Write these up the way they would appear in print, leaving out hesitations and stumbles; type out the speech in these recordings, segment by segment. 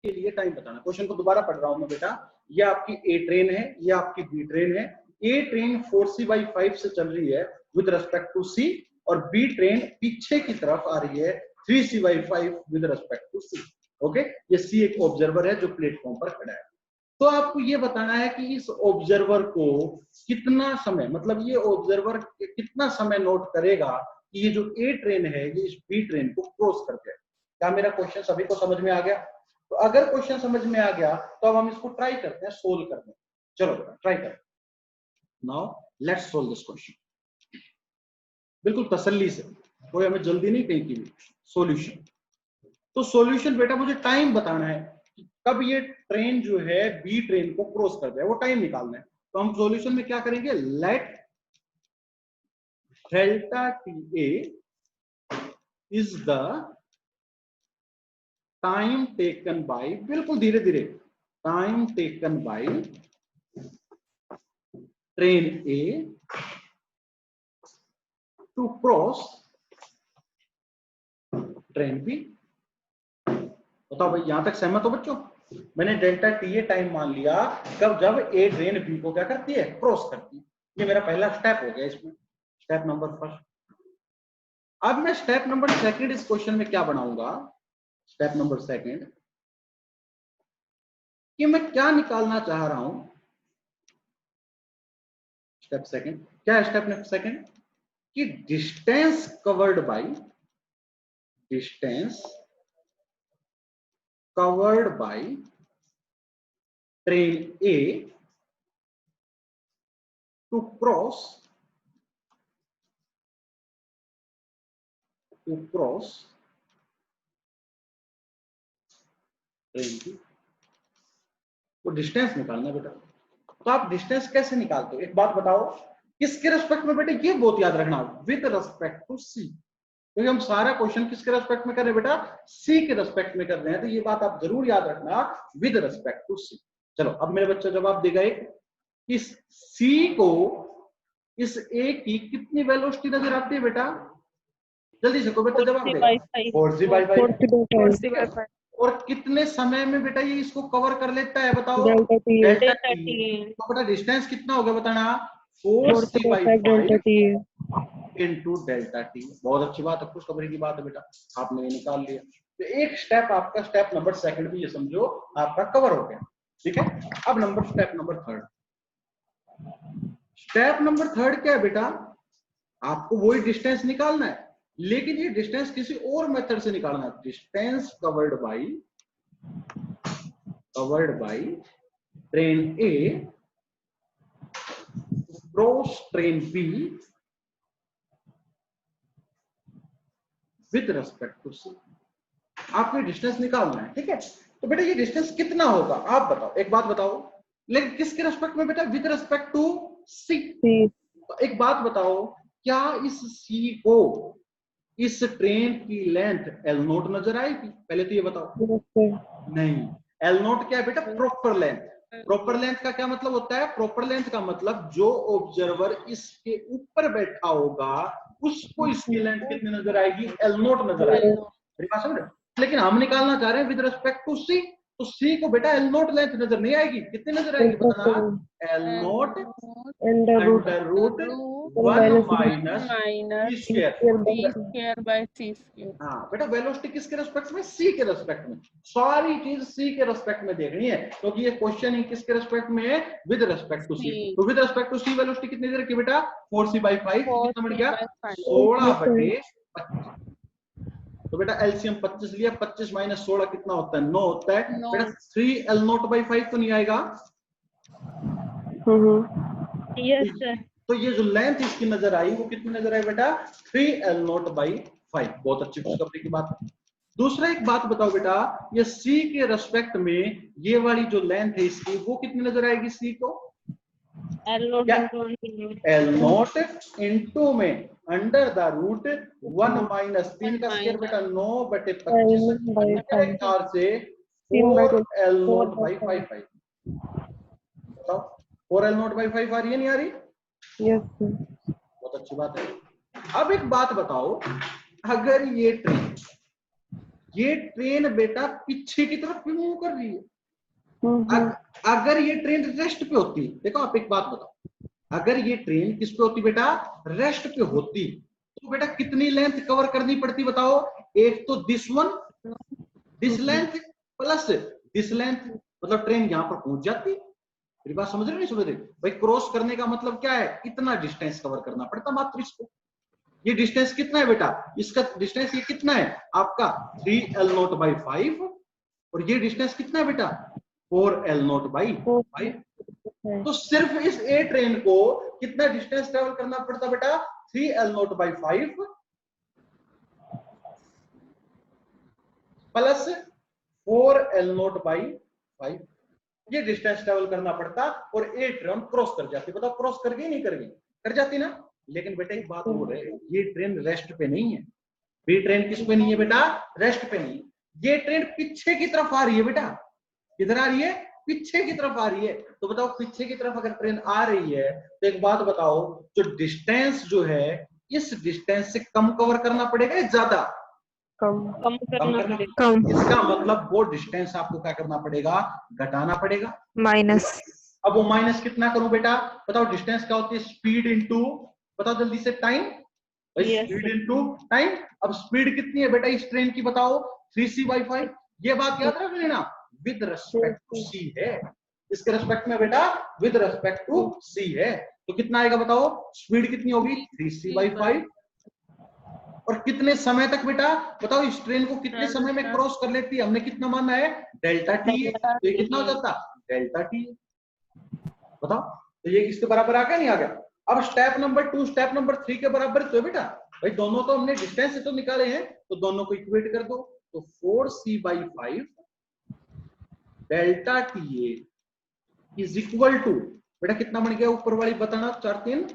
के लिए टाइम बताना। क्वेश्चन को दोबारा पढ़ रहा हूं मैं बेटा। ये आपकी ए ट्रेन है, ये आपकी बी ट्रेन है। ए ट्रेन 4c/5 से चल रही है विद रिस्पेक्ट टू सी, और बी ट्रेन पीछे की तरफ आ रही है 3c/5 with respect to C. Okay, ये सी एक ऑब्जर्वर है जो प्लेटफॉर्म पर खड़ा है। तो आपको ये बताना है कि इस ऑब्जर्वर को कितना समय, मतलब ये ऑब्जर्वर कितना समय नोट करेगा कि ये जो ए ट्रेन है ये इस बी ट्रेन को क्रॉस कर जाए। क्या मेरा क्वेश्चन सभी को समझ में आ गया? तो अगर क्वेश्चन समझ में आ गया तो अब हम इसको ट्राई करते हैं, सोल्व करने। चलो ट्राई करें। Now let's solve this question बिल्कुल तसल्ली से, कोई हमें जल्दी नहीं कहीं की भी। सॉल्यूशन, तो सॉल्यूशन बेटा मुझे टाइम बताना है कि कब ये ट्रेन जो है बी ट्रेन को क्रॉस कर जाए, वो टाइम निकालना है। तो हम सॉल्यूशन में क्या करेंगे, let delta T A is the time taken by, बिल्कुल धीरे धीरे, time taken by train A to cross train B. बताओ भाई, यहां तक सहमत हो बच्चों? मैंने डेल्टा टी ए टाइम मान लिया कब, जब ए ट्रेन बी को क्या करती है, क्रॉस करती है। ये मेरा पहला स्टेप हो गया इसमें, स्टेप नंबर फर्स्ट। अब मैं स्टेप नंबर सेकंड इस क्वेश्चन में क्या बनाऊंगा, स्टेप नंबर सेकंड, कि मैं क्या निकालना चाह रहा हूं। स्टेप सेकंड क्या है? स्टेप सेकंड कि distance covered by, distance covered by train A to cross train B. वो डिस्टेंस निकालना है बेटा। तो आप डिस्टेंस कैसे निकालते हो, एक बात बताओ, किसके रेस्पेक्ट में बेटा? ये बहुत याद रखना, विद रेस्पेक्ट टू सी, क्योंकि हम सारा क्वेश्चन किसके रेस्पेक्ट में कर रहे हैं बेटा? सी के रेस्पेक्ट में कर रहे हैं। तो ये बात आप जरूर याद रखना, विद रेस्पेक्ट टू सी। चलो अब मेरे बच्चा जवाब देगा एक, इस सी को इस ए की कितनी वेलोसिटी नजर आती है बेटा? जल्दी से कोई बच्चा जवाब देगा। 4c/5। और कितने समय में बेटा ये इसको कवर कर लेता है बताओ? Delta T. तो बेटा डिस्टेंस कितना हो गया बताना? 4c/5 into delta T. बहुत अच्छी बात है, खुशखबरी की बात है बेटा, आपने ये निकाल लिया। तो एक स्टेप आपका, स्टेप नंबर सेकंड भी ये समझो आपका कवर हो गया। ठीक है, अब step number third. Step number third क्या है बेटा? आपको वही डिस्टेंस निकालना है, लेकिन ये डिस्टेंस किसी और मेथड से निकालना है। Distance covered by train A cross train B with respect to C. आपको डिस्टेंस निकालना है। ठीक है, तो बेटा ये डिस्टेंस कितना होगा आप बताओ, एक बात बताओ, लेकिन किसके रेस्पेक्ट में बेटा? With respect to C. तो एक बात बताओ, क्या इस सी को इस ट्रेन की लेंथ एल नोट नजर आएगी? पहले तो ये बताओ। नहीं, एल नोट क्या है बेटा? Proper length. प्रॉपर लेंथ का क्या मतलब होता है? प्रॉपर लेंथ का मतलब जो ऑब्जर्वर इसके ऊपर बैठा होगा उसको इसकी लेंथ कितनी नजर आएगी? एल नोट नजर आएगी। लेकिन हम निकालना चाह रहे हैं विद रिस्पेक्ट टू सी, तो सी को बेटा एल नोट लेंथ नजर नहीं आएगी। कितनी नजर आएगी बताना? L naught under root 1 minus B square by C square. हाँ बेटा, वेलोसिटी किसके रेस्पेक्ट में? सी के रेस्पेक्ट में। सारी चीज सी के रेस्पेक्ट में देखनी है, क्योंकि ये क्वेश्चन ही किसके रेस्पेक्ट में है? With respect to C. तो with respect to C velocity कितनी दे रखी बेटा? 4c/5। कितना बन गया? 16/25। तो बेटा एलसीएम 25 लिया, 25 माइनस 16 कितना होता है? 9 होता है। बेटा 3 L0/5 तो नहीं आएगा? Yes sir. तो ये जो लेंथ इसकी नजर आई वो कितनी नजर आई बेटा? 3L0/5। बहुत अच्छी खुशखबरी की बात है। दूसरा एक बात बताओ बेटा, ये सी के रेस्पेक्ट में ये वाली जो लेंथ है इसकी वो कितनी नजर आएगी सी को? L0 इंटू में अंडर द रूट 1 माइनस 3 का स्क्वायर बेटा 9/25 4 से 4L0/5। बताओ 4L0/5 आ रही है नहीं आ रही? Yes sir. बहुत अच्छी बात है। अब एक बात बताओ, अगर ये ट्रेन ये ट्रेन बेटा पीछे की तरफ भी मूव कर रही है। अगर ये ट्रेन रेस्ट पे होती, देखो आप एक बात बताओ, अगर ये ट्रेन किस पे होती बेटा, रेस्ट पे होती, तो बेटा कितनी लेंथ कवर करनी पड़ती बताओ? एक तो this one, this length plus this length, मतलब ट्रेन यहां पर पहुंच जाती। मेरी बात समझ रहे नहीं समझ रहे भाई? क्रॉस करने का मतलब क्या है, इतना डिस्टेंस कवर करना पड़ता मात्र इसको। ये डिस्टेंस कितना है बेटा, इसका डिस्टेंस ये कितना है आपका 3L0/5, और ये डिस्टेंस कितना है बेटा 4L0/5। तो सिर्फ इस ए ट्रेन को कितना डिस्टेंस ट्रेवल करना पड़ता बेटा 3L0/5 प्लस 4L0/5, ये डिस्टेंस ट्रेवल करना पड़ता, और ए ट्रेन क्रॉस कर जाती। बताओ क्रॉस कर गई नहीं कर गई? कर जाती ना। लेकिन बेटा एक बात और है, ये ट्रेन रेस्ट पे नहीं है। ये ट्रेन किस पे नहीं है बेटा, रेस्ट पे नहीं। ये ट्रेन पीछे की तरफ आ रही है बेटा, किधर आ रही है, पीछे की तरफ आ रही है। तो बताओ पीछे की तरफ अगर ट्रेन आ रही है, तो एक बात बताओ, जो डिस्टेंस जो है इस डिस्टेंस से कम कवर करना पड़ेगा या ज्यादा? कम करना पड़ेगा। इसका मतलब वो डिस्टेंस आपको क्या करना पड़ेगा, घटाना पड़ेगा, माइनस। अब वो माइनस कितना करूं बेटा, बताओ डिस्टेंस क्या होती है, स्पीड इनटू, बताओ जल्दी से, टाइम। Speed into time. अब स्पीड कितनी है बेटा इस ट्रेन की, बताओ 3C/5। ये बात याद रख लेना, विद रेस्पेक्ट टू सी है, इसके रेस्पेक्ट में बेटा विद रेस्पेक्ट टू सी है। तो कितना आएगा बताओ, स्पीड कितनी होगी 3C/5, और कितने समय तक बेटा, बताओ इस ट्रेन को कितने समय में क्रॉस कर लेती है, हमने कितना माना है डेल्टा टी है, तो ये कितना हो जाता डेल्टा टी। बताओ तो ये किसके बराबर आ गया, नहीं आ गया? अब स्टेप नंबर 2 स्टेप नंबर 3 के बराबर तो है बेटा, भाई दोनों तो हमने डिस्टेंस से तो निकाले हैं, तो दोनों को इक्वेट कर दो। तो 4C/5 delta T A is equal to, बेटा कितना बन गया ऊपर वाली बताना, 4 3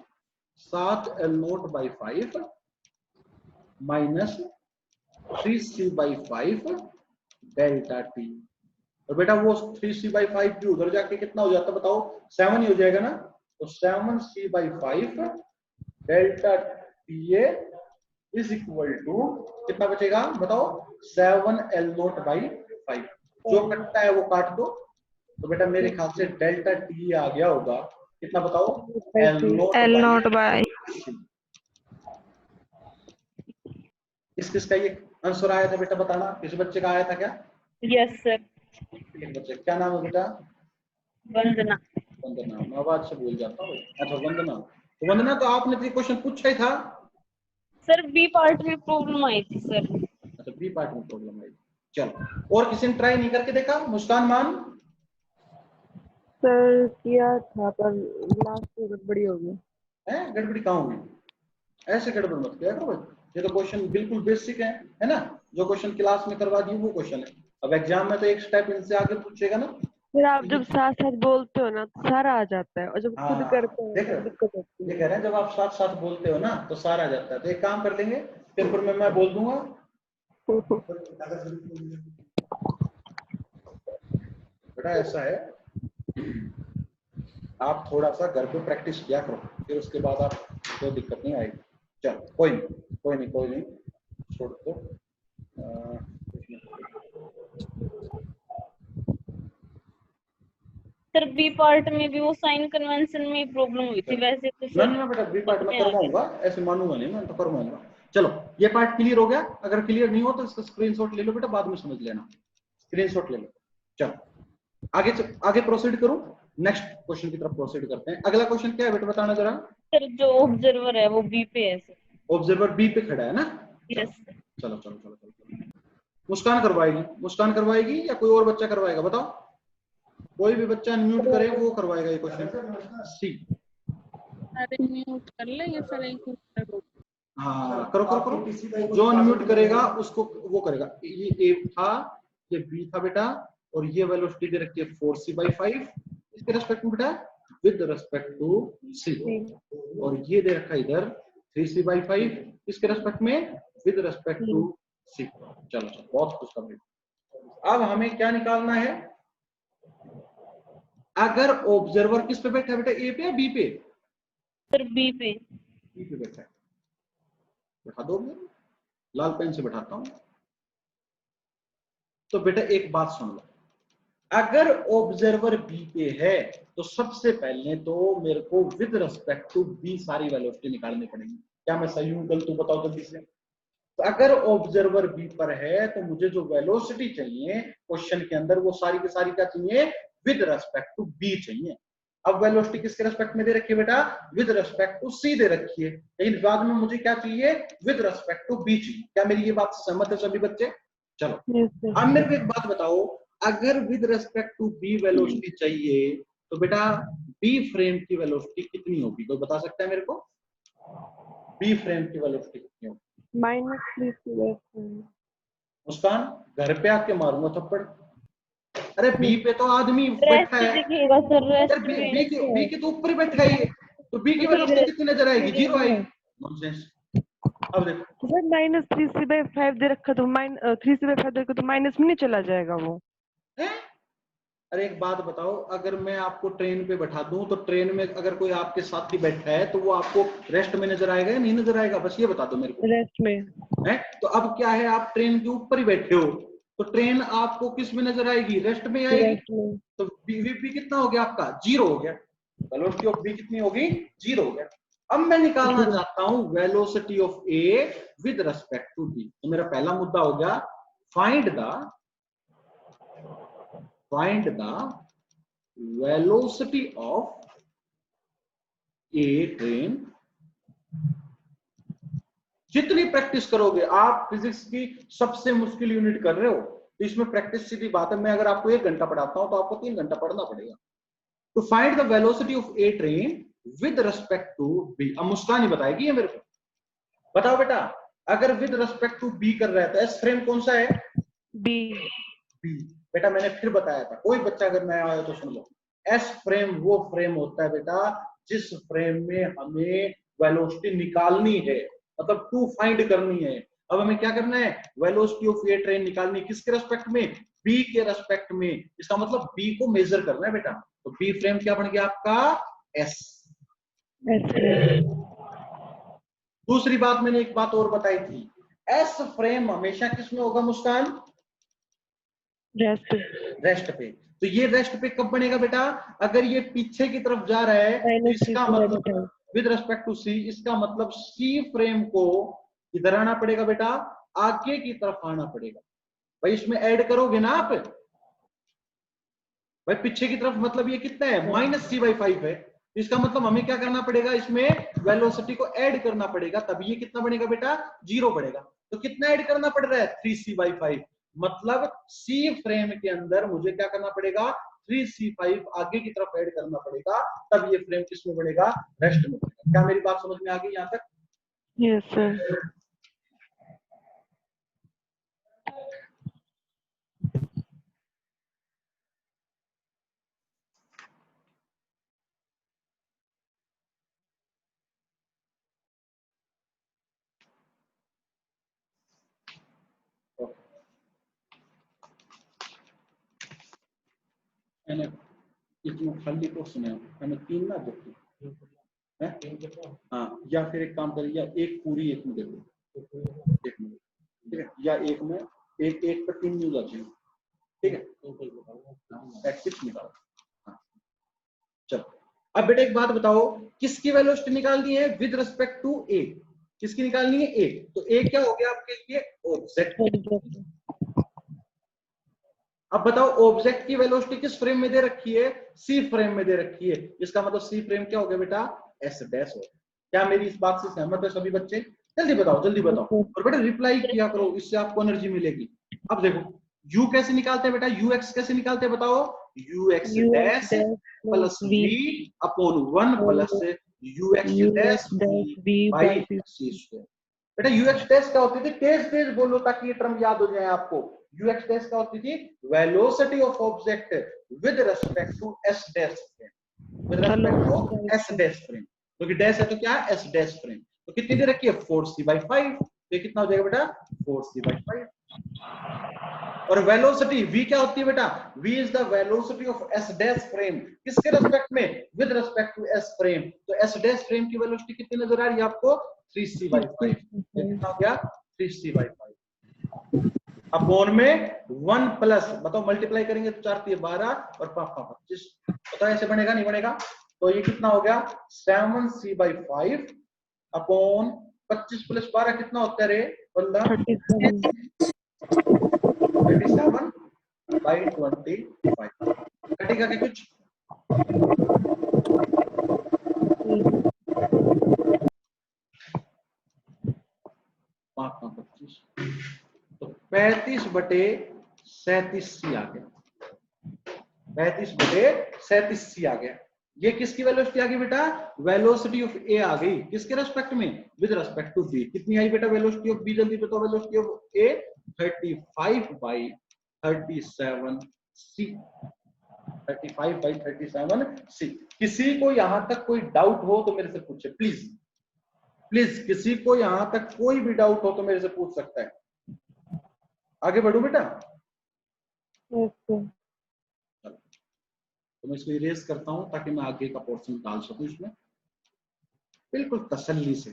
7L0/5 minus 3C/5 delta T. और बेटा वो 3C/5 भी उधर जाके कितना हो जाता बताओ, 7 ही हो जाएगा ना। तो 7C/5 delta T is equal to कितना बचेगा बताओ, 7L0/5। जो कटता है वो काट दो। तो बेटा मेरे ख्याल से डेल्टा टी आ गया होगा, कितना बताओ, L0/. किसका ये आंसर आया था बेटा बताना, किसी बच्चे का आया था क्या? Yes sir. एक बच्चे, क्या नाम है बेटा? वंदना। वंदना, मैं आवाज से भूल जाता हूँ। अच्छा वंदना, तो वंदना तो आपने तो क्वेश्चन पूछा ही था। सर बी पार्ट में प्रॉब्लम आई थी सर। अच्छा बी पार्ट में प्रॉब्लम आई, चलो। और किसी ने ट्राई नहीं करके देखा? मुस्कान मान सर किया था पर लास्ट में गड़बड़ी हो गई है, गड़बड़ी कहाँ होगी, ऐसे गड़बड़ मत किया करो। ये तो क्वेश्चन बिल्कुल बेसिक है ना, जो क्वेश्चन क्लास में करवा दिए वो क्वेश्चन है। अब एग्जाम में तो एक स्टेप इनसे आगे पूछेगा ना। फिर आप जब साथ साथ बोलते हो ना तो सारा आ जाता है, और जब खुद करते हो तो दिक्कत होती ये है। कह रहे हैं जब आप साथ साथ बोलते हो ना तो सारा आ जाता है। तो एक काम कर लेंगे, पेपर में मैं बोल दूंगा, बेटा ऐसा है, आप थोड़ा सा घर पे प्रैक्टिस किया करो, फिर उसके बाद आप कोई दिक्कत नहीं आएगी। चलो कोई नहीं छोड़ दो। सर बी पार्ट में भी वो साइन कन्वेंशन में प्रॉब्लम हुई थी, वैसे तो सर ना बेटा बी पार्ट में करवाऊंगा, ऐसे मानूंगा नहीं मैं, तो करवाऊंगा। चलो ये पार्ट क्लियर हो गया, अगर क्लियर नहीं हो तो इसका स्क्रीनशॉट ले लो बेटा, बाद में समझ लेना, स्क्रीनशॉट ले लो। चलो आगे प्रोसीड करूं, नेक्स्ट क्वेश्चन की तरफ प्रोसीड करते हैं। अगला क्वेश्चन क्या है बेटा बताना जरा। सर जो ऑब्जर्वर है वो बी पे है सर। ऑब्जर्वर बी पे खड़ा है ना? यस। चलो मुस्कान करवाएगी या कोई और बच्चा करवाएगा बताओ? कोई भी बच्चा अनम्यूट करे वो करवाएगा ये क्वेश्चन। सी म्यूट कर लेंगे सर एक। हाँ करो, जो अनम्यूट करेगा उसको वो करेगा। ये ए था, ये बी था बेटा, और ये वेलोसिटी दे रखी है 4C/5 इसके रेस्पेक्ट में बेटा, विद रेस्पेक्ट टू सी, और ये दे रखा है इधर 3C/5 इसके रेस्पेक्ट में, विद रेस्पेक्ट टू सी। चलो बहुत कुछ कर। अब हमें क्या निकालना है, अगर ऑब्जर्वर किस पे बैठा है बेटा, ए पे या बी पे? सर बी पे। बी पे बैठा है, बैठा दो, लाल पेन से बैठाता हूं। तो बेटा एक बात सुन लो, अगर ऑब्जर्वर बी पे है तो सबसे पहले तो मेरे को विद रिस्पेक्ट टू बी सारी वेलोसिटी निकालनी पड़ेगी। क्या मैं सही हूं गलत हूं बताओ जल्दी से। तो अगर ऑब्जर्वर बी पर है तो मुझे जो वेलोसिटी चाहिए क्वेश्चन के अंदर वो सारी की सारी क्या चाहिए, विद रिस्पेक्ट टू बी चाहिए। अब वेलोसिटी किसके रेस्पेक्ट में दे रखी है बेटा, विद रिस्पेक्ट टू सी दे रखी है, लेकिन बाद में मुझे क्या चाहिए, विद रिस्पेक्ट टू बी चाहिए। क्या मेरी ये बात से सहमत है सभी बच्चे? चलो अब मेरे को एक बात बताओ, अगर with respect to B velocity चाहिए तो बेटा बी फ्रेम की वेलोसिटी कितनी होगी, कोई बता सकता है मेरे को? बी फ्रेम की वेलोसिटी कितनी होगी? -3c/5। मुस्कान घर पे आके मारूंगा थप्पड़। अरे बी पे तो आदमी रेस्ट बैठा है दिखेगा सर, रेस्ट यार, बी के तो ऊपर ही बैठा है ये, तो बी की वेलोसिटी कितनी नजर आएगी, 0 आएगी। नॉनसेंस। अब देखो तो सर -3c/5 दे रखा तो 3c/5 दे रखा तो माइनस में नहीं चला जाएगा वो है? अरे एक बात बताओ, अगर मैं आपको ट्रेन पे बैठा दूं तो ट्रेन में अगर कोई आपके साथ ही बैठा है तो वो आपको रेस्ट में नजर आएगा या नहीं नजर आएगा, बस ये बता दो मेरे को। रेस्ट में है तो अब क्या है, आप ट्रेन के ऊपर ही बैठे हो तो ट्रेन आपको किस में नजर आएगी, रेस्ट में आएगी। तो बी कितना हो गया आपका, 0 हो गया। वेलोसिटी ऑफ बी कितनी होगी, 0 हो गया। अब मैं निकालना चाहता हूं velocity of A with respect to B. तो मेरा पहला मुद्दा हो गया, find the velocity of A train. जितनी प्रैक्टिस करोगे, आप फिजिक्स की सबसे मुश्किल यूनिट कर रहे हो तो इसमें प्रैक्टिस सीधी बात है। मैं अगर आपको 1 घंटा पढ़ाता हूं तो आपको 3 घंटा पढ़ना पड़ेगा। तो find the velocity of A train with respect to B. अब मुस्कान ही बताएगी ये मेरे को। बताओ बेटा, अगर विद रिस्पेक्ट टू बी कर रहा है तो एस फ्रेम कौन सा है, बी। बेटा मैंने फिर बताया था, कोई बच्चा अगर नया आया तो सुन लो। एस फ्रेम वो फ्रेम होता है बेटा जिस फ्रेम में हमें वेलोसिटी निकालनी है, मतलब टू फाइंड करनी है। अब हमें क्या करना है, वेलोसिटी ऑफ ए ट्रेन निकालनी, किसके रेस्पेक्ट में, बी के रेस्पेक्ट में। इसका मतलब बी को मेजर करना है बेटा। तो बी फ्रेम क्या बन गया आपका, एस। दूसरी बात मैंने एक बात और बताई थी, एस फ्रेम हमेशा किसमें होगा मुस्कान, रेस्ट पे। तो ये रेस्ट पे कब बनेगा बेटा, अगर ये पीछे की तरफ जा रहा है तो इसका मतलब विद रिस्पेक्ट टू सी, इसका मतलब सी फ्रेम को इधर आना पड़ेगा बेटा, आगे की तरफ आना पड़ेगा। भाई इसमें ऐड करोगे ना आप, भाई पीछे की तरफ मतलब ये कितना है, -c/5 है। इसका मतलब हमें क्या करना पड़ेगा, इसमें वेलोसिटी को ऐड करना पड़ेगा, तब ये कितना बनेगा बेटा, 0 बढ़ेगा। तो कितना ऐड करना पड़ रहा है, 3c/5। मतलब सी फ्रेम के अंदर मुझे क्या करना पड़ेगा, 3c5 आगे की तरफ ऐड करना पड़ेगा, तब ये फ्रेम किस में बढ़ेगा, रेस्ट में बढ़ेगा। क्या मेरी बात समझ में आ गई यहाँ तक? Yes sir. मैंने इतना खाली क्वेश्चन है, मैंने 3 ना देखी है, हाँ, या फिर एक काम करिए, या एक पूरी एक में देखो, एक मिनट, ठीक है, या एक में एक पर 3 न्यूज आती है, ठीक है, एक्टिव निकालो। हाँ चलो, अब बेटा एक बात बताओ, किसकी वेलोसिटी निकालनी है, विद रिस्पेक्ट टू ए, किसकी निकालनी है, ए। तो ए क्या हो गया आपके लिए, ऑब्जेक्ट। अब बताओ ऑब्जेक्ट की वेलोसिटी किस फ्रेम में दे रखी है, सी फ्रेम में दे रखी है। इसका मतलब सी फ्रेम क्या हो गया बेटा, एस डैश हो। क्या मेरी इस बात से सहमत है सभी बच्चे? जल्दी बताओ जल्दी बताओ, और बेटा रिप्लाई किया करो, इससे आपको एनर्जी मिलेगी। अब देखो यू कैसे निकालते हैं बेटा, यू एक्स कैसे निकालते हैं बताओ, U X dash plus V upon 1 plus U X dash V by C square. बेटा यू एक्स डैश क्या होती थी, तेज तेज बोलो ताकि ये टर्म याद हो जाए आपको। यू एक्स डैश क्या होती थी, velocity of object with respect to S dash frame, with respect to S dash frame, क्योंकि डैश है तो क्या है, एस डैश फ्रेम। तो कितनी दे रखी है, 4c/5। ये कितना हो जाएगा बेटा, 4c/5। और वेलोसिटी v क्या होती है बेटा, v is the velocity of s dash frame, किसके रेस्पेक्ट में, with respect to s frame. तो s डैश फ्रेम की वेलोसिटी कितनी नजर आ रही है आपको, 3c/5। कितना हो गया, 3c/5। अपॉन में 1 प्लस, बताओ मल्टीप्लाई करेंगे तो 4 3 12 और 5 25, बताओ ऐसे बनेगा नहीं बनेगा? तो ये कितना हो गया 7c/5 अपॉन 25 प्लस 12 कितना होता है रे बंदा? 37/25। कटेगा क्या कुछ? पाँच 25, तो 35/37c आ गया। 35/37c आ गया। ये किसकी वेलोसिटी आ गई बेटा? वेलोसिटी ऑफ ए आ गई। किसके रेस्पेक्ट में? With respect to B. कितनी आई बेटा वेलोसिटी ऑफ बी? जल्दी बताओ velocity of A 35/37c। 35/37c। किसी को यहां तक कोई डाउट हो तो मेरे से पूछे प्लीज, प्लीज किसी को यहां तक कोई भी डाउट हो तो मेरे से पूछ सकता है। आगे बढ़ू बेटा? तो मैं इसको इरेज करता हूं ताकि मैं आगे का पोर्शन डाल सकूं इसमें बिल्कुल तसल्ली से।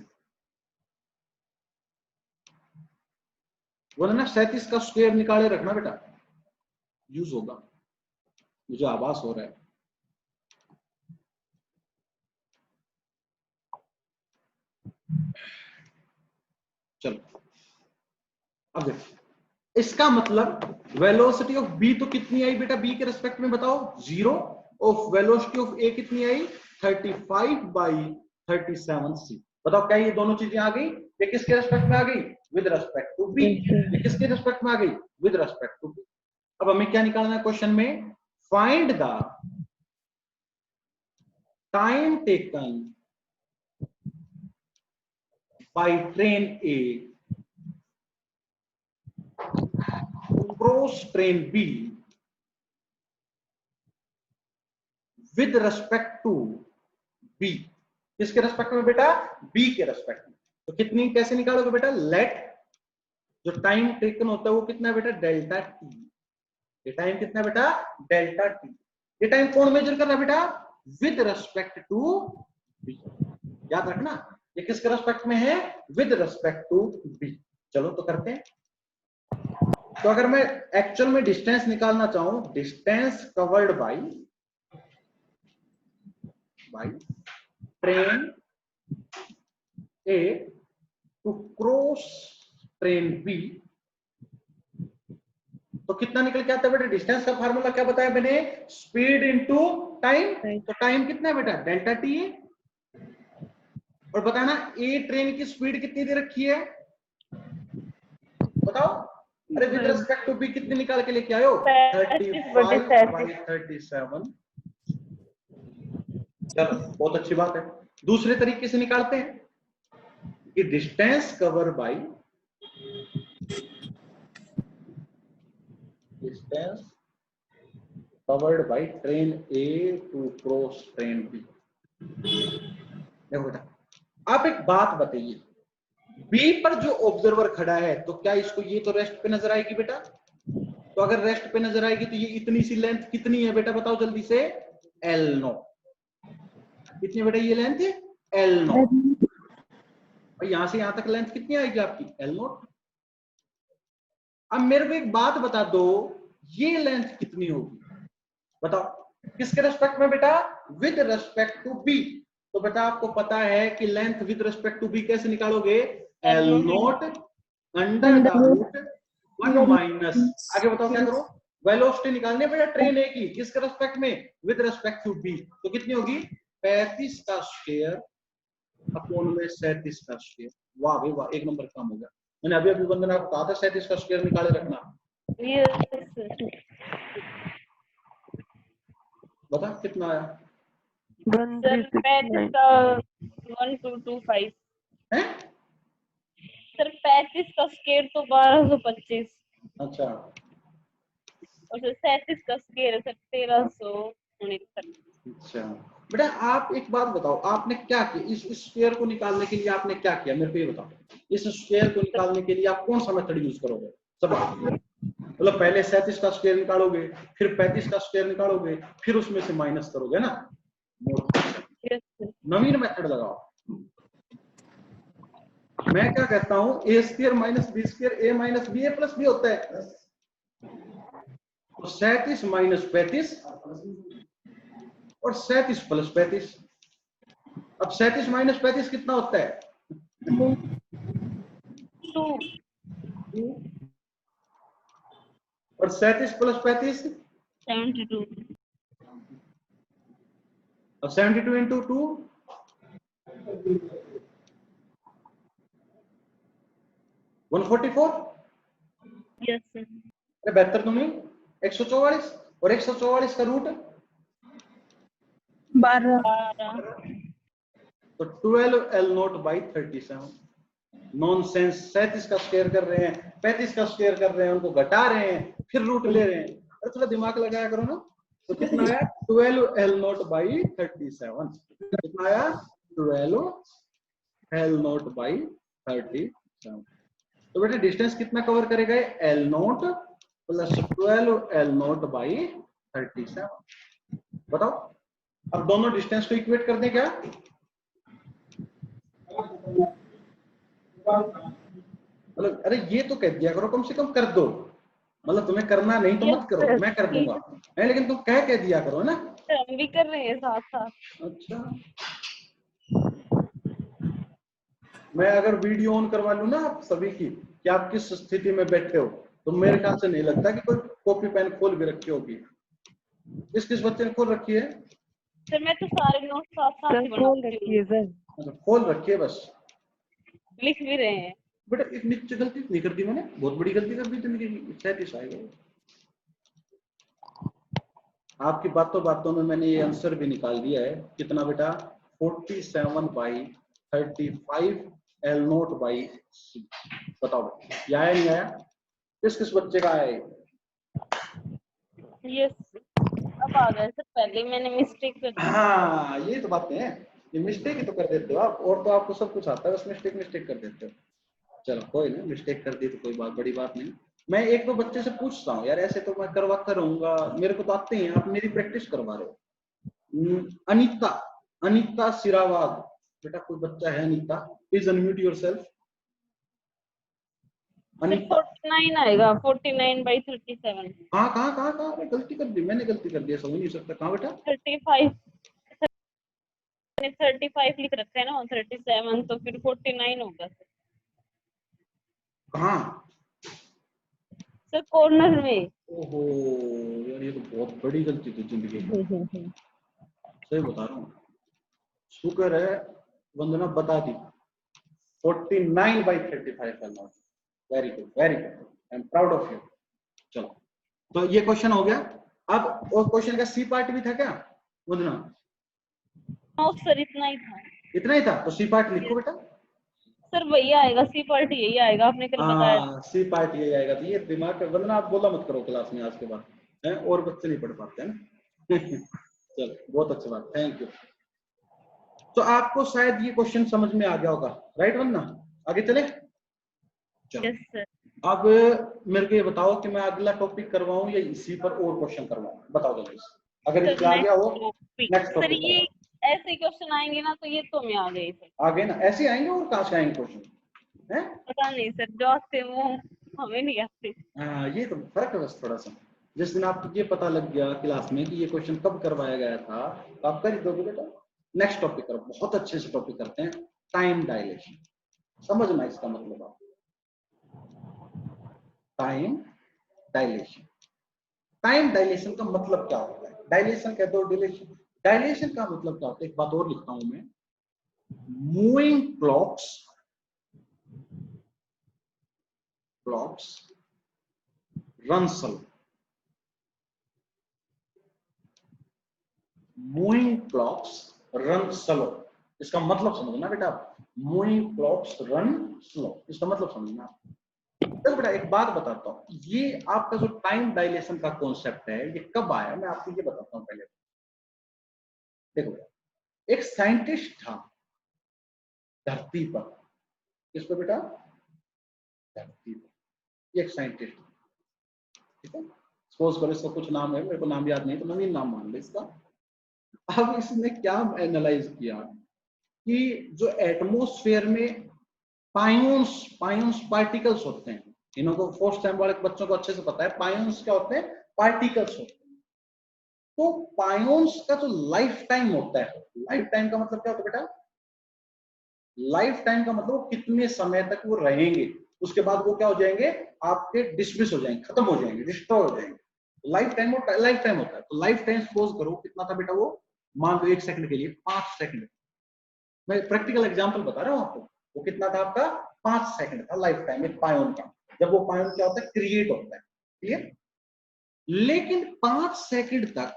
बोले ना 37 का स्क्वायर निकाले रखना बेटा, यूज होगा। मुझे आभास हो रहा है। चलो अब देखो, इसका मतलब वेलोसिटी ऑफ बी तो कितनी आई बेटा बी के रेस्पेक्ट में? बताओ 0। ऑफ वेलोसिटी ऑफ ए कितनी आई? 35/37c। बताओ क्या ये दोनों चीजें आ गई? ये किसके रेस्पेक्ट में आ गई? With respect to B. ये किसके रेस्पेक्ट में आ गई? With respect to B. अब हमें क्या निकालना है क्वेश्चन में? Find the time taken by train A cross train B with respect to B. किसके रेस्पेक्ट में बेटा? बी के रेस्पेक्ट में। तो कितनी कैसे निकालोगे बेटा? लेट जो टाइम टेकन होता है वो कितना है बेटा? Delta T. ये टाइम कितना है बेटा? Delta T. ये टाइम कौन मेजर कर रहा है बेटा? With respect to B. याद रखना ये किसके रेस्पेक्ट में है? With respect to B. चलो तो करते हैं। तो अगर मैं एक्चुअल में डिस्टेंस निकालना चाहूं, distance covered by train A to cross train B, तो कितना निकल के आता है बेटा? डिस्टेंस का फार्मूला क्या बताया मैंने? Speed into time. तो टाइम कितना है बेटा? डेल्टा टी है। और बताना ए ट्रेन की स्पीड कितनी दे रखी है? बताओ। अरे विद रेस्पेक्ट टू बी कितनी निकाल के लेके आयो? 35/37। चलो बहुत अच्छी बात है। दूसरे तरीके से निकालते हैं कि distance cover by distance covered by train A to cross train B. देखो बेटा आप एक बात बताइए, बी पर जो ऑब्जर्वर खड़ा है तो क्या इसको ये तो रेस्ट पे नजर आएगी बेटा? तो अगर रेस्ट पे नजर आएगी तो ये इतनी सी लेंथ कितनी है बेटा? बताओ जल्दी से। L0। कितनी बेटा ये लेंथ है? L0। और यहां से यहां तक लेंथ कितनी आएगी आपकी? L0। अब मेरे को एक बात बता दो, ये लेंथ कितनी होगी? बताओ किसके रेस्पेक्ट में बेटा? With respect to B. तो बेटा आपको पता है कि length with respect to B कैसे निकालोगे? L0 under the root 1 minus, आगे बताओ क्या करो? वेलोसिटी निकालनी है बेटा ट्रेन ए की, किसके रेस्पेक्ट में? With respect to B. तो कितनी होगी? 35 का स्क्वायर अपॉन में 37 का स्क्वायर। वाह भाई वाह, एक नंबर काम हो गया। मैंने अभी अभी बंदे ने आपको कहा था 37 का स्क्वायर निकाले रखना। बता कितना आया? 1225 है सर। 35 का स्क्वायर तो 1225। अच्छा और सर 37 का स्क्वायर है सर 1369। अच्छा बेटा आप एक बात बताओ, आपने क्या किया इस स्क्वायर को निकालने के लिए? आपने क्या किया मेरे को ये बताओ। इस स्क्वायर को निकालने के लिए आप कौन सा मेथड यूज करोगे? सब मतलब पहले 37 का स्क्वायर निकालोगे, फिर 35 का स्क्वायर निकालोगे, फिर उसमें से माइनस करोगे ना? नवीन मेथड लगाओ। मैं क्या कहता हूं, ए स्क्वायर माइनस बी स्क्वायर ए माइनस बी ए प्लस बी होता है। तो 37 माइनस 35 और 37 प्लस 35। अब 37 माइनस 35 कितना होता है? 2 और 37 प्लस 35 72 और 72 इंटू 2 144। Yes sir. अरे 72 दूनी 144 और 144 का रूट 12 तो 12 L नोट बाई 37। नॉनसेंस। 37 का स्क्वायर कर रहे हैं, 35 का स्क्वायर कर रहे हैं, उनको घटा रहे हैं, फिर रूट ले रहे हैं। अरे थोड़ा दिमाग लगाया करो ना। तो कितना आया? 12 L नोट बाई 37। कितना आया? 12 L नोट बाई 37। तो बेटा डिस्टेंस कितना कवर करेगा? L note plus 12 L note by 37। बताओ, अब दोनों डिस्टेंस को इक्वेट कर दें क्या? मतलब अरे ये तो कह दिया करो, कम से कम कर दो। मतलब तुम्हें करना नहीं तो मत करो, मैं कर दूंगा, लेकिन तुम कह दिया करो ना। हम भी कर रहे हैं साथ साथ। अच्छा, मैं अगर वीडियो ऑन करवा लूं ना आप सभी की कि आप किस स्थिति में बैठे हो, तो मेरे ख्याल से नहीं लगता कि कोई कॉपी पेन खोल भी रखी होगी। किस बच्चे ने खोल रखी है? सर मैं तो सारे नोट साथ साथ ही बनाती हूँ। अच्छा, खोल रखी है, बस लिख भी रहे हैं। बेटा एक नीचे गलती नहीं कर दी मैंने, बहुत बड़ी गलती कर दी थी मेरी। 37 आएगा। आपकी बातों बातों में मैंने ये आंसर भी निकाल दिया है। कितना बेटा? 47 by 35 L note by C। बताओ ये आया नहीं आया? किस बच्चे का आया? यस अब आ गए सर, पहले मैंने मिस्टेक कर दी। हाँ ये तो बातें हैं, ये मिस्टेक ही तो कर देते हो आप, और तो आपको सब कुछ आता है, बस मिस्टेक कर देते हो। चलो कोई नहीं, मिस्टेक कर दी तो कोई बड़ी बात नहीं। मैं एक दो बच्चे से पूछता हूँ यार, ऐसे तो मैं करवाता रहूंगा, मेरे को तो आते हैं, आप मेरी प्रैक्टिस करवा रहे हो। अनीता सिरावाग, बेटा कोई बच्चा है Anita? Please unmute yourself. Anita 49 आएगा, 49 बाई 37। कहाँ गलती कर दी मैंने, गलती कर दी, समझ नहीं सकता। कहाँ बेटा? 35 35 लिख रखा है ना, 37 तो फिर 49 होगा सर। कहाँ? सर कॉर्नर में। ओहो यार, ये तो बहुत बड़ी गलती थी जिंदगी में, सही बता रहा हूँ। शुक्र है वंदना बता दी। 49 बाई 35 करना। Very good, very good, I am proud of you. चलो तो ये क्वेश्चन हो गया। अब और क्वेश्चन का सी पार्ट भी था क्या वंदना? सर इतना ही था। इतना ही था? तो सी पार्ट लिखो बेटा। सर वही आएगा, सी पार्ट यही आएगा, आपने कल बताया। सी पार्ट ये आएगा। तो ये दिमाग का वंदना, आप बोला मत करो क्लास में आज के बाद, है और बच्चे नहीं पढ़ पाते हैं। चलो बहुत अच्छी बात, थैंक यू। तो आपको शायद ये क्वेश्चन समझ में आ गया होगा, राइट वंदना? आगे चले। Yes sir. अब मेरे को ये बताओ कि मैं अगला टॉपिक करवाऊं या इसी पर और क्वेश्चन करवाऊं? बताओ जल्दी से। अगर इसमें आ गया हो नेक्स्ट सर टॉपिक। ये ऐसे क्वेश्चन आएंगे ना, तो ये तो मैं आ गई सर। आगे ना ऐसे आएंगे, और कहां से आएंगे क्वेश्चन हैं? पता नहीं सर, जो आते हैं वो हमें नहीं आते। हाँ ये तो फर्क है बस थोड़ा सा। जिस दिन आपको ये पता लग गया क्लास में कि ये क्वेश्चन कब करवाया गया था, तो आप कर ही दोगे बेटा। नेक्स्ट टॉपिक करो, बहुत अच्छे से टॉपिक करते हैं, टाइम डायलेशन। समझना इसका मतलब आप, टाइम डायलेशन। टाइम डायलेशन का मतलब क्या होता है? डायलेशन कह दो, डिलेशन। डायलेशन का मतलब क्या होता है? एक बात और लिखता हूं मैं, moving clocks run slow. Moving clocks run slow, इसका मतलब समझना बेटा। मूविंग क्लॉक्स रन स्लो, इसका मतलब समझना। तो बेटा एक बात बताता हूं, ये आपका जो टाइम डायलेशन का कॉन्सेप्ट है, ये कब आया मैं आपको ये बताता हूं पहले। देखो एक साइंटिस्ट था धरती पर। किस पर बेटा? धरती पर एक साइंटिस्ट, ठीक है। सपोज करो इसका कुछ नाम है, मेरे को नाम याद नहीं, तो नवीन नाम मान लो इसका। अब इसने क्या एनालाइज किया कि जो एटमॉस्फेयर में पायोन्स, पायोन्स पार्टिकल्स होते हैं, इन्हों को फोर्थ टाइम वाले बच्चों को अच्छे से पता है, पायोन्स क्या होते हैं, पार्टिकल्स होते हैं। तो पायोन्स का जो लाइफ टाइम होता है, लाइफ टाइम का मतलब क्या होता है बेटा, लाइफ टाइम का मतलब कितने समय तक वो रहेंगे, उसके बाद वो क्या हो जाएंगे, आपके डिसमिस हो जाएंगे, खत्म हो जाएंगे, डिस्ट्रॉय हो जाएंगे। लाइफ टाइम होता है। तो लाइफ टाइम सपोज करो कितना था बेटा, वो मान लो 1 सेकंड के लिए 5 सेकंड, मैं प्रैक्टिकल एग्जांपल बता रहा हूं आपको, वो कितना था आपका 5 सेकंड था लाइफ टाइम एक पायोन का, जब वो पायोन क्या होता है, क्रिएट होता है, क्लियर। लेकिन 5 सेकंड तक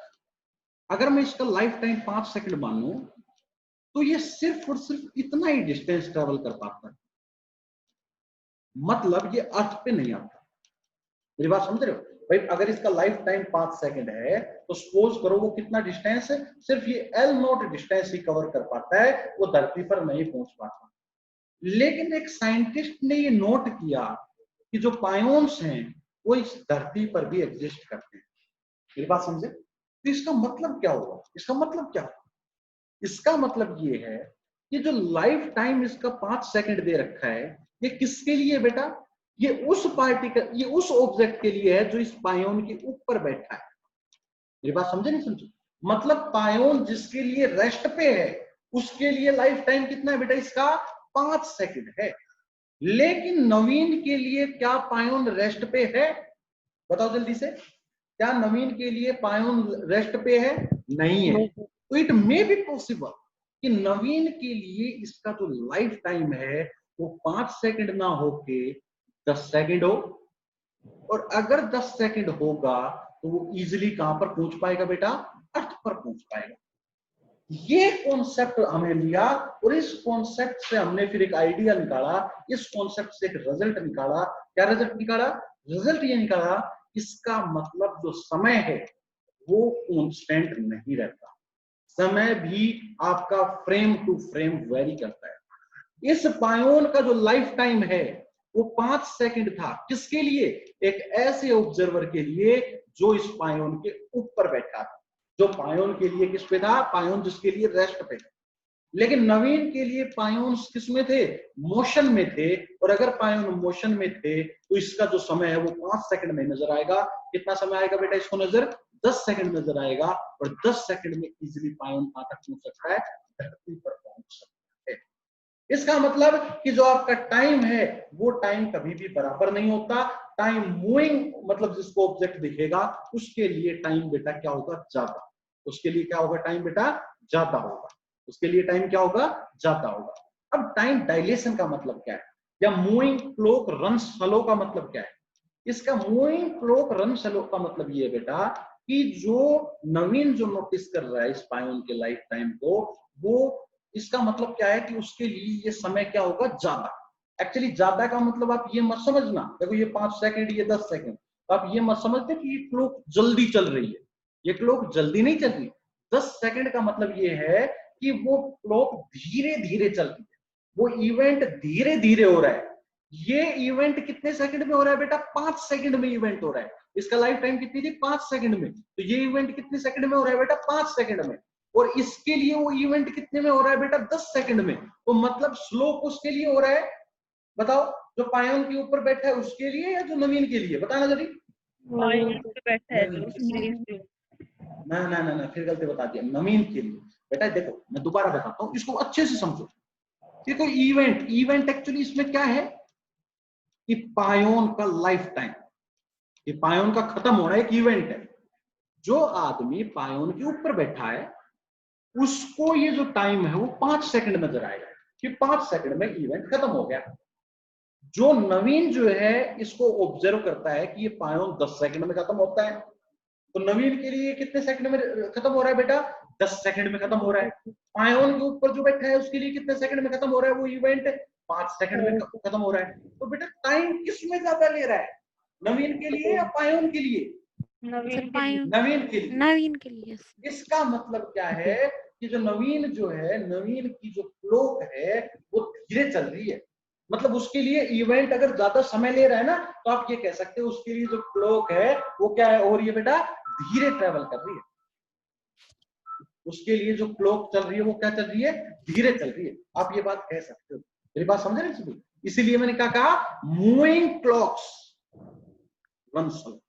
अगर मैं इसका लाइफ टाइम 5 सेकंड मानूं, तो ये सिर्फ और सिर्फ इतना ही डिस्टेंस ट्रेवल कर पाता है, मतलब ये अर्थ पे नहीं आता। मेरी बात समझ रहे हो भाई, अगर इसका लाइफ टाइम 5 सेकंड है तो सपोज करो वो कितना डिस्टेंस है, सिर्फ ये L0 डिस्टेंस ही कवर कर पाता है, वो धरती पर नहीं पहुंच पाता। लेकिन एक साइंटिस्ट ने ये नोट किया कि जो पायोन्स हैं वो इस धरती पर भी एग्जिस्ट करते हैं। मेरी बात समझे, तो इसका मतलब क्या होगा, इसका मतलब क्या होगा, इसका मतलब ये है कि जो लाइफ टाइम इसका 5 सेकंड दे रखा है, ये किसके लिए बेटा, ये उस पार्टिकल, ये उस ऑब्जेक्ट के लिए है जो इस पायोन के ऊपर बैठा है। मेरी बात समझे नहीं समझे, मतलब पायोन जिसके लिए रेस्ट पे है उसके लिए लाइफ टाइम कितना है बेटा, इसका 5 सेकंड है। लेकिन नवीन के लिए क्या पायोन रेस्ट पे है, बताओ जल्दी से, क्या नवीन के लिए पायोन रेस्ट पे है, नहीं है। तो इट मे बी पॉसिबल कि नवीन के लिए इसका जो लाइफ टाइम है वो 5 सेकंड ना होके 10 सेकंड हो, और अगर 10 सेकंड होगा तो वो इजीली कहां पर पहुंच पाएगा बेटा, अर्थ पर पहुंच पाएगा। ये कॉन्सेप्ट हमें लिया और इस कॉन्सेप्ट से हमने फिर एक आइडिया निकाला, इस कॉन्सेप्ट से एक रिजल्ट निकाला। क्या रिजल्ट निकाला, रिजल्ट ये निकाला, इसका मतलब जो समय है वो कांस्टेंट नहीं रहता, समय भी आपका फ्रेम टू फ्रेम वेरी करता है। इस पायोन का जो लाइफ टाइम है वो 5 सेकंड था, किसके लिए, एक ऐसे ऑब्जर्वर के लिए जो इस पायोन के ऊपर बैठा था, जो पायोन के लिए किस पे था, पायोन जिसके लिए रेस्ट पे था। लेकिन नवीन के लिए पायोन किस में थे, मोशन में थे, और अगर पायोन मोशन में थे तो इसका जो समय है वो 5 सेकंड में नजर आएगा। कितना समय आएगा बेटा इसको नजर, 10 सेकंड नजर आएगा, और 10 सेकंड में इजीली पायोन कहां तक पहुंच सकता है, धरती पर पहुंच सकता है। इसका मतलब कि जो आपका टाइम है वो टाइम कभी भी बराबर नहीं होता, टाइम मूविंग, मतलब जिसको ऑब्जेक्ट दिखेगा उसके लिए टाइम बेटा क्या होगा, ज्यादा, उसके लिए क्या होगा, टाइम बेटा ज्यादा होगा, उसके लिए टाइम क्या होगा, ज्यादा होगा। अब टाइम डायलेशन का मतलब क्या है, या मूविंग क्लॉक रन स्लो का मतलब क्या है, इसका मूविंग क्लॉक रन स्लो का मतलब ये बेटा कि जो नवीन जो नोटिस कर रहा है इस पायोन के लाइफ टाइम को, वो इसका मतलब क्या है कि उसके लिए ये समय क्या होगा, ज्यादा। एक्चुअली ज्यादा का मतलब आप ये मत समझना, देखो ये 5 सेकंड, ये 10 सेकंड, तो आप ये मत समझते कि ये क्लॉक जल्दी चल रही है, ये क्लॉक जल्दी नहीं चल रही। 10 सेकंड का मतलब ये है कि वो क्लॉक धीरे धीरे चल रही है, वो इवेंट धीरे धीरे हो रहा है। ये इवेंट कितने सेकंड में हो रहा है बेटा, 5 सेकंड में इवेंट हो रहा है। इसका लाइफ टाइम कितनी थी, 5 सेकंड में, तो ये इवेंट कितने सेकंड में हो रहा है बेटा, 5 सेकंड में। और इसके लिए वो इवेंट कितने में हो रहा है बेटा, 10 सेकंड में। तो मतलब स्लोप उसके लिए हो रहा है, बताओ, जो पायोन के ऊपर बैठा है उसके लिए या जो नवीन के लिए, बताना जल्दी। पायोन पे बैठा है तो उसके लिए slow। ना ना ना ना, फिर गलती बता दिया, नवीन के लिए। बेटा देखो मैं दोबारा बताता हूँ, इसको अच्छे से समझो। देखो इवेंट, इवेंट एक्चुअली इसमें क्या है कि पायोन का लाइफ टाइम, ये पायोन का खत्म होना एक इवेंट है। जो आदमी पायोन के ऊपर बैठा है उसको ये जो टाइम है वो 5 सेकंड नजर आएगा कि 5 सेकंड में इवेंट खत्म हो गया। जो नवीन जो है इसको ऑब्जर्व करता है कि ये पायोन 10 सेकंड में खत्म होता है, तो नवीन के लिए कितने सेकंड में खत्म हो रहा है बेटा, 10 सेकंड में खत्म हो रहा है। पायोन के ऊपर जो बैठा है उसके लिए कितने सेकंड में खत्म हो रहा है वो इवेंट, 5 सेकंड में खत्म हो रहा है। तो बेटा टाइम किसमें ज्यादा ले रहा है, नवीन के लिए या पायोन के लिए, नवीन नवीन के लिए। नवीन के लिए। इसका मतलब क्या है कि जो नवीन जो है, नवीन की जो क्लॉक है वो धीरे चल रही है, मतलब उसके लिए इवेंट अगर ज्यादा समय ले रहा है ना, तो आप ये कह सकते हो उसके लिए जो क्लॉक है वो क्या है, हो रही है बेटा, धीरे ट्रेवल कर रही है। उसके लिए जो क्लॉक चल रही है वो क्या चल रही है, धीरे चल रही है। आप ये बात कह सकते हो, मेरी बात समझ रहे हैं सभी। इसीलिए मैंने क्या कहा, moving clocks run slow,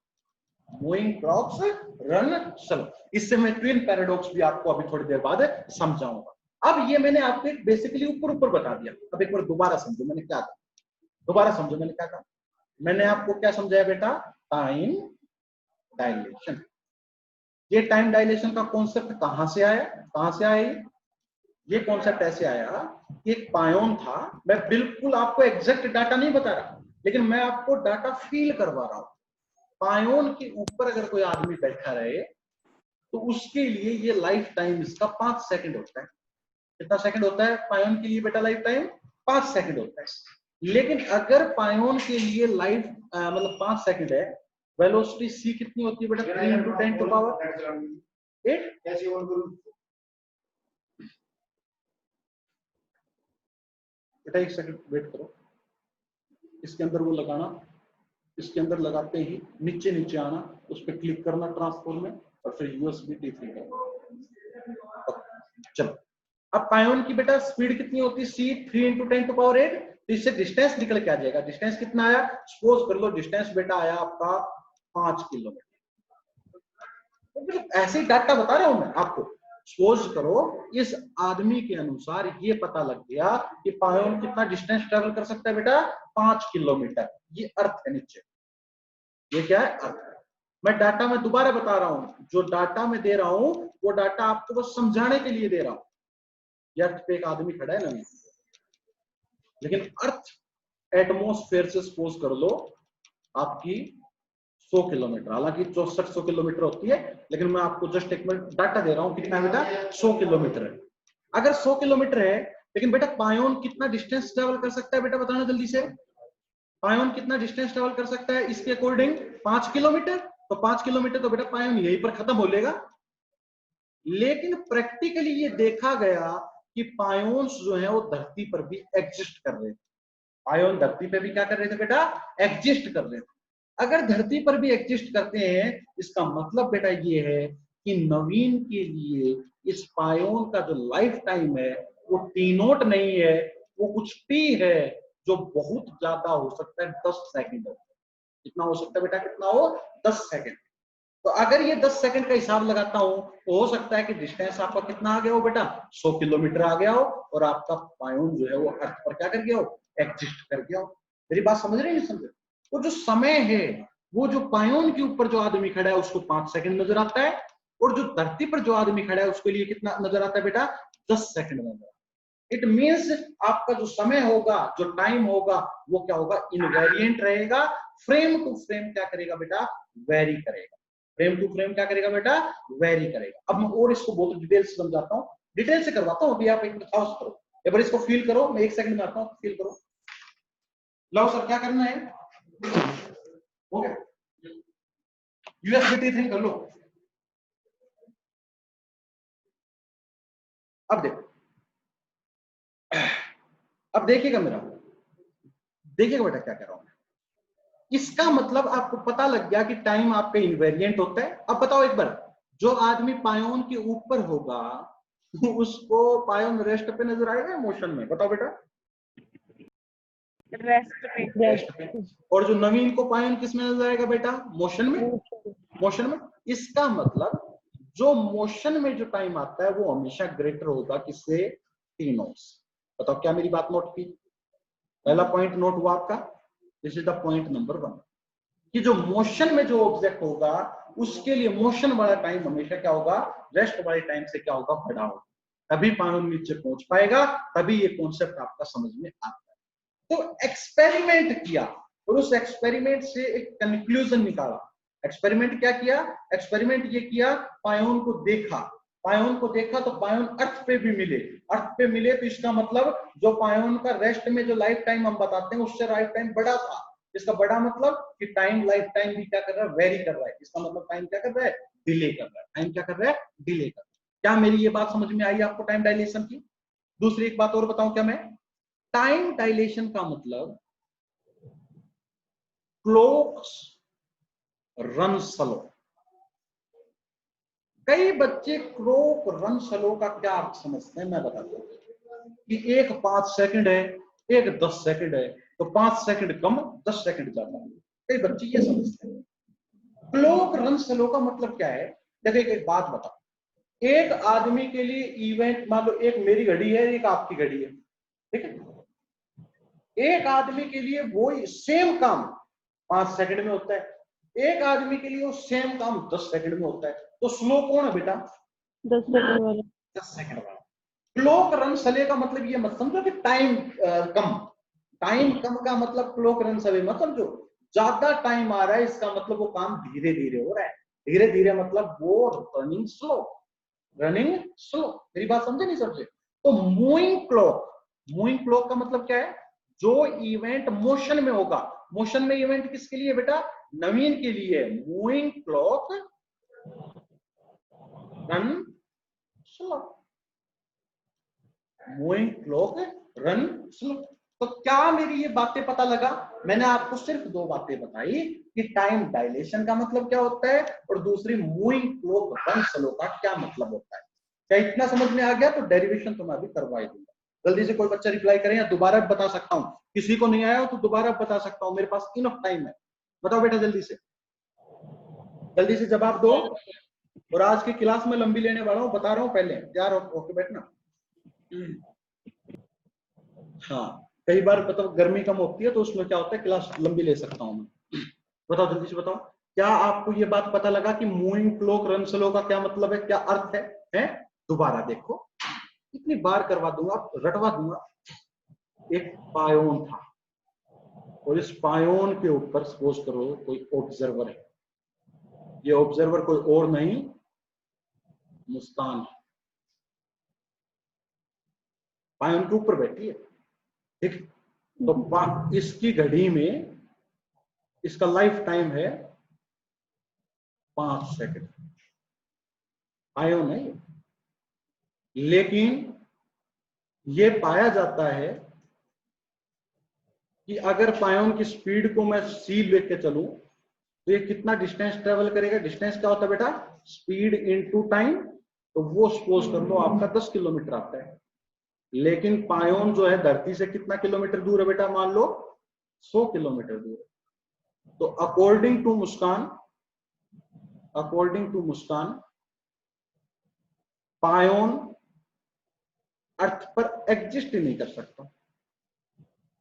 moving clocks run slow. इससे मैं ट्विन पैराडॉक्स भी आपको अभी थोड़ी देर बाद समझाऊंगा। अब ये मैंने आपको बेसिकली ऊपर ऊपर बता दिया, अब एक बार दोबारा समझो मैंने क्या कहा, दोबारा समझो मैंने क्या कहा। मैंने आपको क्या समझाया बेटा, टाइम डायलेशन। ये टाइम डायलेशन का कॉन्सेप्ट कहां से आया, कहां से आया ये कॉन्सेप्ट ऐसे आया कि एक पायोन था, मैं बिल्कुल आपको एग्जैक्ट डाटा नहीं बता रहा, लेकिन मैं आपको डाटा फील करवा रहा हूं। पायोन के ऊपर अगर कोई आदमी बैठा रहे तो उसके लिए ये लाइफ टाइम इसका 5 सेकंड होता है। कितना सेकंड होता है पायोन के लिए बेटा, लाइफ टाइम 5 सेकंड होता है। लेकिन अगर पायोन के लिए लाइफ मतलब 5 सेकंड है, वेलोसिटी सी कितनी होती है बेटा, 3 × 10⁸ बेटा 1 सेकंड वेट करो, इसके अंदर वो लगाना, इसके अंदर लगाते ही नीचे नीचे आना, उस पर क्लिक करना ट्रांसफॉर्म में, और फिर यूएसबी T3 करना। चलो अब पायोन की बेटा स्पीड कितनी होती है, सी 3 × 10⁸। तो इससे डिस्टेंस निकल के आ जाएगा। डिस्टेंस कितना आया, सपोज कर लो डिस्टेंस बेटा आया आपका 5 किलोमीटर। तो ऐसे ही डाटा बता रहा हूं मैं आपको। सपोज करो इस आदमी के अनुसार ये पता लग गया कि पायोन कितना डिस्टेंस ट्रेवल कर सकता है बेटा, 5 किलोमीटर। ये अर्थ है नीचे, ये क्या है, अर्थ है। मैं डाटा में दोबारा बता रहा हूं, जो डाटा मैं दे रहा हूं वो डाटा आपको बस समझाने के लिए दे रहा हूं। अर्थ पे एक आदमी खड़ा है ना, लेकिन अर्थ एटमॉस्फेयर से सपोज कर लो आपकी 100 किलोमीटर, हालांकि 6400 किलोमीटर होती है, लेकिन मैं आपको जस्ट एक मिनट डाटा दे रहा हूं कितना बेटा, 100 किलोमीटर है। अगर 100 किलोमीटर है, लेकिन बेटा पायोन कितना डिस्टेंस ट्रेवल कर सकता है बेटा, बताना जल्दी से। पायोन कितना डिस्टेंस ट्रेवल कर सकता है इसके अकॉर्डिंग, 5 किलोमीटर। तो 5 किलोमीटर तो बेटा पायोन यहीं पर खत्म हो लेगा। लेकिन प्रैक्टिकली ये देखा गया कि पायोन्स जो है वो धरती पर भी एग्जिस्ट कर रहे थे। पायोन धरती पे भी क्या कर रहे थे बेटा, एग्जिस्ट कर रहे थे। अगर धरती पर भी एग्जिस्ट करते हैं, इसका मतलब बेटा ये है कि नवीन के लिए इस पायोन का जो लाइफ टाइम है वो T0 नहीं है, वो कुछ T है जो बहुत ज्यादा हो सकता है, 10 सेकंड। कितना हो सकता है बेटा, कितना हो, 10 सेकंड। तो अगर ये 10 सेकंड का हिसाब लगाता हूं तो हो सकता है कि डिस्टेंस आपका कितना आ गया हो बेटा, 100 किलोमीटर आ गया हो, और आपका पायोन जो है वो अर्थ पर क्या कर गया हो, एग्जिस्ट कर गया हो। मेरी बात समझ रहे हैं, समझे। तो जो समय है वो जो पायोन के ऊपर जो आदमी खड़ा है उसको 5 सेकंड नजर आता है, और जो धरती पर जो आदमी खड़ा है उसके लिए कितना नजर आता है बेटा, 10 सेकंड नजर आता है। इट मीन्स आपका जो समय होगा, जो टाइम होगा, वो क्या होगा, इनवेरिएंट रहेगा। फ्रेम टू फ्रेम क्या करेगा बेटा, वेरी करेगा। फ्रेम टू फ्रेम क्या करेगा बेटा, वेरी करेगा। अब मैं और इसको बहुत डिटेल से समझाता हूँ, डिटेल से करवाता हूँ। अभी आप एक करो, एक बार इसको फील करो, मैं 1 सेकंड में आता हूँ, फील करो। लो सर क्या करना है, हो गया, यूएसबी T3 कर लो। अब देखो, अब देखिएगा मेरा, देखिएगा बेटा क्या कह रहा हूं मैं। इसका मतलब आपको पता लग गया कि टाइम आपका इनवेरिएंट होता है। अब बताओ एक बार, जो आदमी पायोन के ऊपर होगा उसको पायोन रेस्ट पे नजर आएगा मोशन में, बताओ बेटा, रेस्ट पे। और जो नवीन को पायोन किस में नजर आएगा बेटा, मोशन में, मोशन में। इसका मतलब जो मोशन में जो टाइम आता है वो हमेशा ग्रेटर होगा किससे, T0। बताओ क्या मेरी बात नोट की, पहला पॉइंट नोट हुआ आपका। This is the point number 1 कि जो मोशन में जो ऑब्जेक्ट होगा उसके लिए मोशन वाला टाइम हमेशा क्या होगा, रेस्ट वाले टाइम से क्या होगा, बड़ा होगा। तभी पायोन नीचे पहुंच पाएगा, तभी ये कॉन्सेप्ट आपका समझ में आता है। तो एक्सपेरिमेंट किया और उस एक्सपेरिमेंट से एक कंक्लूजन निकाला। एक्सपेरिमेंट क्या किया, एक्सपेरिमेंट ये किया, पायोन को देखा, पायोन को देखा तो पायोन अर्थ पे भी मिले, अर्थ पे मिले तो इसका मतलब जो पायोन का रेस्ट में जो लाइफ टाइम हम बताते हैं उससे लाइफ टाइम बड़ा था। इसका बड़ा मतलब कि टाइम, लाइफ टाइम भी क्या कर रहा है, वेरी कर रहा है। इसका मतलब टाइम क्या कर रहा है, डिले कर रहा है। टाइम क्या कर रहा है, डिले कर रहा है। क्या मेरी ये बात समझ में आई आपको टाइम डायलेशन की। दूसरी एक बात और बताऊं क्या मैं, टाइम डायलेशन का मतलब क्लॉक्स रन स्लो। कई बच्चे क्लॉक रन स्लो का क्या अर्थ समझते हैं, मैं बताता हूं कि एक 5 सेकंड है, एक 10 सेकंड है, तो 5 सेकंड कम 10 सेकंड ज्यादा। कई बच्चे ये समझते हैं। क्लॉक रन स्लो का मतलब क्या है? देखिए एक बात बताओ, एक आदमी के लिए इवेंट, मान लो एक मेरी घड़ी है, एक आपकी घड़ी है, ठीक है। एक आदमी के लिए वो सेम काम 5 सेकंड में होता है, एक आदमी के लिए वो सेम काम 10 सेकंड में होता है। तो स्लो कौन है बेटा? 10 सेकंड वाला। 10 सेकंड वाला। क्लॉक रन स्ले का मतलब ये मत समझो कि टाइम कम। टाइम कम का मतलब क्लॉक रन स्ले मत समझो। ज्यादा टाइम आ रहा है इसका मतलब वो काम धीरे धीरे हो रहा है। धीरे धीरे मतलब वो रनिंग स्लो, रनिंग स्लो। मेरी बात समझे नहीं समझे? तो मूविंग क्लॉक, मूविंग क्लॉक का मतलब क्या है? जो इवेंट मोशन में होगा। मोशन में इवेंट किसके लिए बेटा? नवीन के लिए। Moving clock run slow, moving clock run slow. तो क्या मेरी ये बातें पता लगा? मैंने आपको सिर्फ 2 बातें बताई कि टाइम डायलेशन का मतलब क्या होता है और दूसरी मूविंग क्लॉक रन स्लो का क्या मतलब होता है। क्या इतना समझ में आ गया? तो डेरिवेशन तो मैं अभी करवा ही दूंगा। जल्दी से कोई बच्चा रिप्लाई करें या दोबारा बता सकता हूं। किसी को नहीं आया हो तो दोबारा बता सकता हूं, मेरे पास इनफ टाइम है। बताओ बेटा जल्दी से जवाब दो। और आज की क्लास में लंबी लेने वाला हूं, बता रहा हूं पहले, तैयार होके बैठना। हाँ, कई बार मतलब गर्मी कम होती है तो उसमें क्या होता है, क्लास लंबी ले सकता हूं मैं। बताओ जल्दी से बताओ, क्या आपको ये बात पता लगा कि मूविंग क्लॉक रन स्लो का क्या मतलब है, क्या अर्थ है? दोबारा देखो, इतनी बार करवा दूंगा, रटवा दूंगा। एक पायोन था और इस पायोन के ऊपर सपोज करो कोई ऑब्जर्वर है। ये ऑब्जर्वर कोई और नहीं, मुस्कान है। पायोन के ऊपर बैठी है, ठीक। तो इसकी घड़ी में इसका लाइफ टाइम है 5 सेकंड। पायोन है, लेकिन ये पाया जाता है कि अगर पायोन की स्पीड को मैं c लेके चलूं तो ये कितना डिस्टेंस ट्रेवल करेगा। डिस्टेंस क्या होता है बेटा? Speed into time. तो वो सपोज कर लो आपका 10 किलोमीटर आता है, लेकिन पायोन जो है धरती से कितना किलोमीटर दूर है बेटा? मान लो 100 किलोमीटर दूर है। तो अकॉर्डिंग टू मुस्कान पायोन अर्थ पर एग्जिस्ट ही नहीं कर सकता,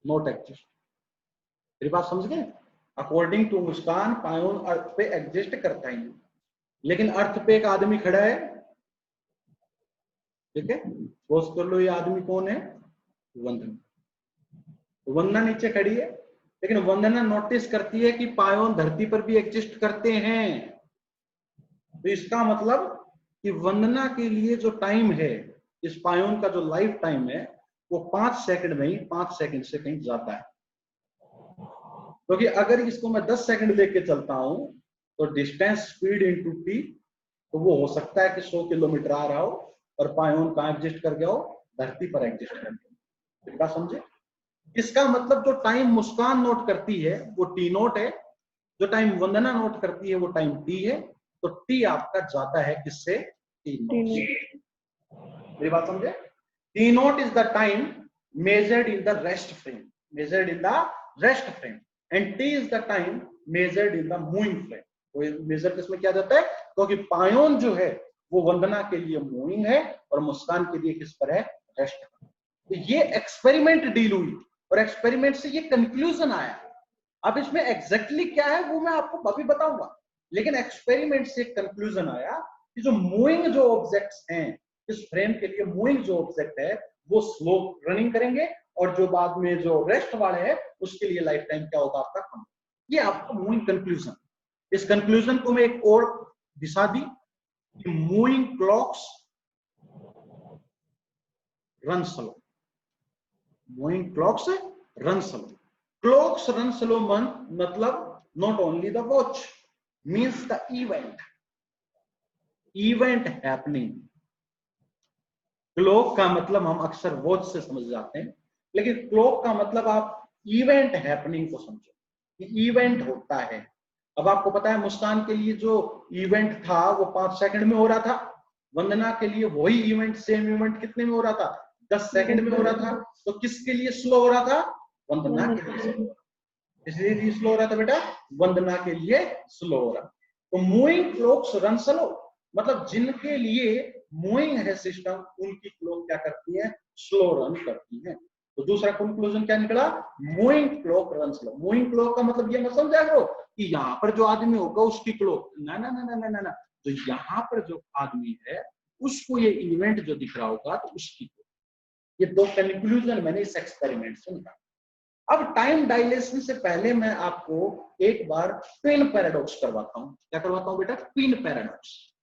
नॉट एग्जिस्ट। मेरी बात समझ गए? अकॉर्डिंग टू मुस्कान पायोन अर्थ पे एग्जिस्ट करता ही नहीं। लेकिन अर्थ पे एक आदमी खड़ा है, ठीक है, सपोज कर लो ये आदमी कौन है? वंदना। वंदना नीचे खड़ी है, लेकिन वंदना नोटिस करती है कि पायोन धरती पर भी एग्जिस्ट करते हैं। तो इसका मतलब कि वंदना के लिए जो टाइम है, इस पायोन का जो लाइफ टाइम है, वो 5 सेकंड नहीं, 5 सेकंड से कहीं ज्यादा है। क्योंकि अगर इसको मैं 10 सेकंड लेके चलता हूं तो डिस्टेंस स्पीड इनटू टी, तो वो हो सकता है कि 100 किलोमीटर आ रहा हो और पायोन कहां एग्जिस्ट कर गया हो? धरती पर एग्जिस्ट कर गया। क्या समझे? इसका मतलब जो टाइम मुस्कान नोट करती है वो टी नोट है, जो टाइम वंदना नोट करती है वो टाइम टी है। तो टी आपका जाता है किससे? T note. मेरी बात समझे? T note is the time measured in the rest frame, measured in the rest frame, and t is the time measured in the moving frame। तो मेजर किसमें किया जाता है? क्योंकि पायोन जो है वो वंदना के लिए मूविंग है और मुस्कान के लिए किस पर है? रेस्ट पर। तो ये एक्सपेरिमेंट डील हुई और एक्सपेरिमेंट से ये कंक्लूजन आया। अब इसमें एग्जैक्टली क्या है वो मैं आपको अभी बताऊंगा, लेकिन एक्सपेरिमेंट से कंक्लूजन आया कि जो मूविंग जो ऑब्जेक्ट्स हैं, इस फ्रेम के लिए मूविंग जो ऑब्जेक्ट है वो स्लो रनिंग करेंगे और जो बाद में जो रेस्ट वाले हैं उसके लिए लाइफ टाइम क्या होगा आपका? कम। ये आपका मूविंग कंक्लूजन। इस कंक्लूजन को मैं एक और दिशा दी कि moving clocks run slow, moving clocks run slow. Clocks run slow मतलब not only the watch, means the event happening. Clock का मतलब हम अक्सर वॉच से समझ जाते हैं, लेकिन क्लॉक का मतलब आप इवेंट हैपनिंग को समझो कि इवेंट होता है। अब आपको पता है मुस्कान के लिए जो इवेंट था वो 5 सेकंड में हो रहा था, वंदना के लिए वही इवेंट, सेम इवेंट कितने में हो रहा था? 10 सेकंड में हो रहा था। तो किसके लिए स्लो हो रहा था? वंदना के लिए स्लो हो रहा, इसलिए स्लो हो रहा था बेटा, वंदना के लिए स्लो हो रहा। तो मूविंग क्लॉक्स रन स्लो, मतलब जिनके लिए मूविंग है सिस्टम, उनकी क्लॉक क्या करती है, स्लो रन करती है। तो दूसरा कंक्लूजन क्या निकला, moving clock run slow. Moving clock का मतलब ये मत समझा करो कि यहाँ पर जो आदमी होगा उसकी क्लॉक, ना ना ना ना ना ना ना, तो यहाँ पर जो आदमी है उसको ये इवेंट जो दिख रहा होगा तो उसकी क्लॉक। ये दो कंक्लूजन मैंने इस एक्सपेरिमेंट से निकाला। अब टाइम डायलेशन से पहले मैं आपको एक बार पिन पैराडॉक्स करवाता हूं। क्या करवाता हूं बेटा, पिन पैराडॉक्स।